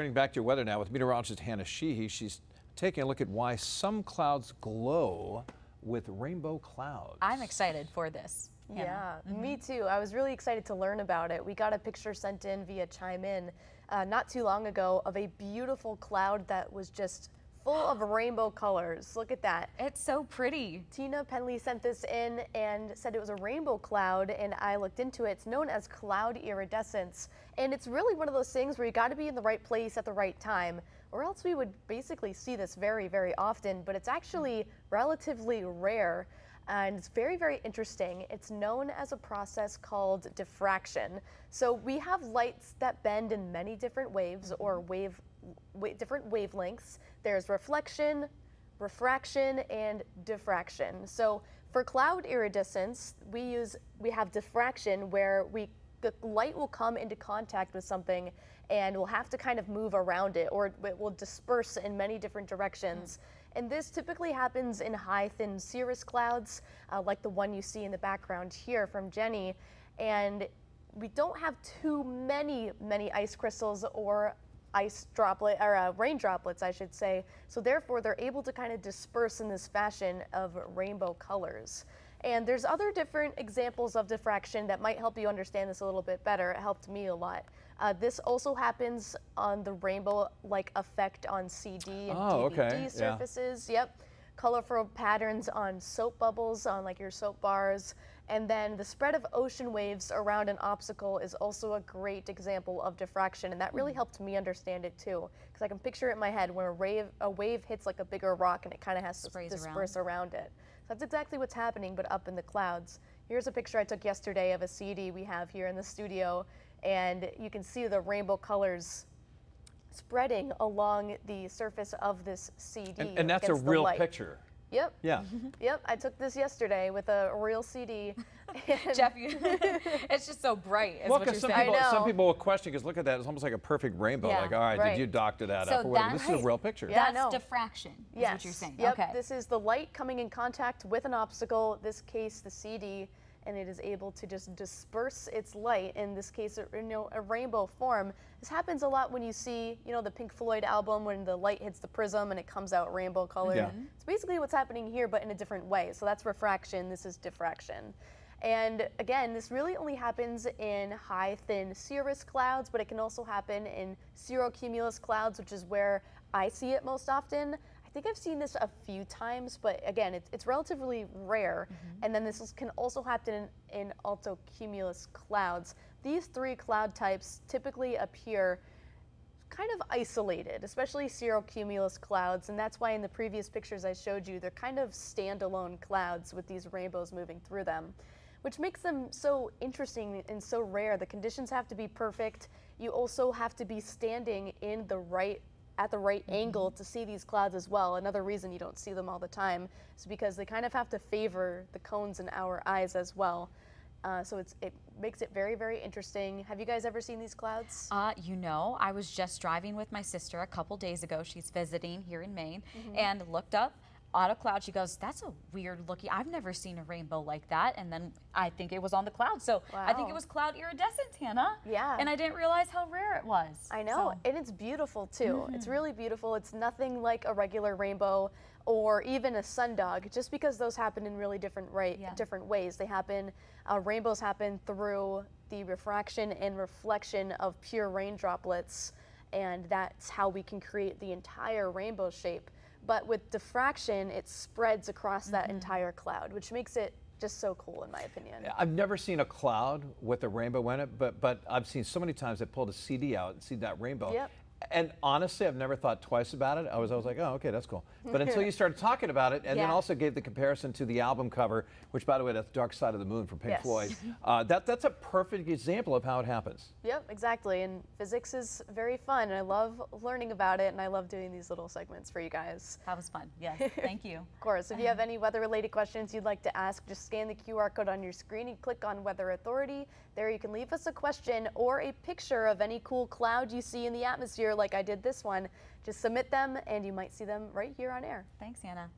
Turning back to your weather now with meteorologist Hannah Sheehy. She's taking a look at why some clouds glow with rainbow clouds. I'm excited for this. Yeah, me too. I was really excited to learn about it. We got a picture sent in via Chime In not too long ago of a beautiful cloud that was just full of rainbow colors. Look at that. It's so pretty. Tina Penley sent this in and said it was a rainbow cloud, and I looked into it. It's known as cloud iridescence, and it's really one of those things where you got to be in the right place at the right time, or else we would basically see this very, very often, but it's actually relatively rare. And it's very, very interesting. It's known as a process called diffraction. So we have lights that bend in many different waves or different wavelengths. There's reflection, refraction, and diffraction. So for cloud iridescence, we have diffraction where the light will come into contact with something and we'll have to kind of move around it, or it will disperse in many different directions. And this typically happens in high thin cirrus clouds, like the one you see in the background here from Jenny. And we don't have too many ice crystals or rain droplets, I should say. So therefore, they're able to kind of disperse in this fashion of rainbow colors. And there's other different examples of diffraction that might help you understand this a little bit better. It helped me a lot. This also happens on the rainbow-like effect on CD and DVD surfaces. Yeah. Yep. Colorful patterns on soap bubbles, on like your soap bars. And then the spread of ocean waves around an obstacle is also a great example of diffraction. And that really helped me understand it too. Because I can picture it in my head when a wave hits like a bigger rock and it kind of has to disperse around it. So that's exactly what's happening, but up in the clouds. Here's a picture I took yesterday of a CD we have here in the studio. And you can see the rainbow colors spreading along the surface of this CD. And that's a real picture. Yep. Yeah. Yep. I took this yesterday with a real CD. Jeff, it's just so bright. Is Well, what you're because saying. some people will question, because look at that, it's almost like a perfect rainbow. Yeah, like, all right, did you doctor that up or whatever? This is a real picture. Yeah, That's diffraction, is what you're saying. Yep. Okay. This is the light coming in contact with an obstacle, in this case the CD, and it is able to just disperse its light, in this case a rainbow form. This happens a lot when you see the Pink Floyd album, when the light hits the prism and it comes out rainbow colored. Yeah. It's basically what's happening here, but in a different way. So that's refraction, this is diffraction. And again, this really only happens in high thin cirrus clouds, but it can also happen in cirrocumulus clouds, which is where I see it most often. I think I've seen this a few times, but again, it's relatively rare. And then this can also happen in altocumulus clouds. These three cloud types typically appear kind of isolated, especially cirrocumulus clouds, and that's why in the previous pictures I showed you, they're kind of standalone clouds with these rainbows moving through them, which makes them so interesting and so rare. The conditions have to be perfect. You also have to be standing at the right angle to see these clouds as well. Another reason you don't see them all the time is because they kind of have to favor the cones in our eyes as well. So it makes it very, very interesting. Have you guys ever seen these clouds? I was just driving with my sister a couple days ago. She's visiting here in Maine and looked up on a cloud. She goes, that's a weird looking, I've never seen a rainbow like that. And then I think it was on the cloud. So I think it was cloud iridescence, Hannah. Yeah. And I didn't realize how rare it was. I know, and it's beautiful too. It's really beautiful. It's nothing like a regular rainbow or even a sundog, just because those happen in really different ways. They happen, rainbows happen through the refraction and reflection of pure rain droplets, and that's how we can create the entire rainbow shape. But with diffraction, it spreads across that entire cloud, which makes it just so cool, in my opinion. I've never seen a cloud with a rainbow in it, but I've seen so many times they pulled a CD out and see that rainbow. Yep. And honestly, I've never thought twice about it. I was like, oh, okay, that's cool. But until you started talking about it, and then also gave the comparison to the album cover, which, by the way, that's Dark Side of the Moon from Pink Floyd. That's a perfect example of how it happens. Yep, exactly. And physics is very fun. And I love learning about it, and I love doing these little segments for you guys. That was fun. Yes, thank you. Of course. If you have any weather-related questions you'd like to ask, just scan the QR code on your screen and click on Weather Authority. There you can leave us a question or a picture of any cool cloud you see in the atmosphere, like I did this one. Just submit them, and you might see them right here on air. Thanks, Hannah.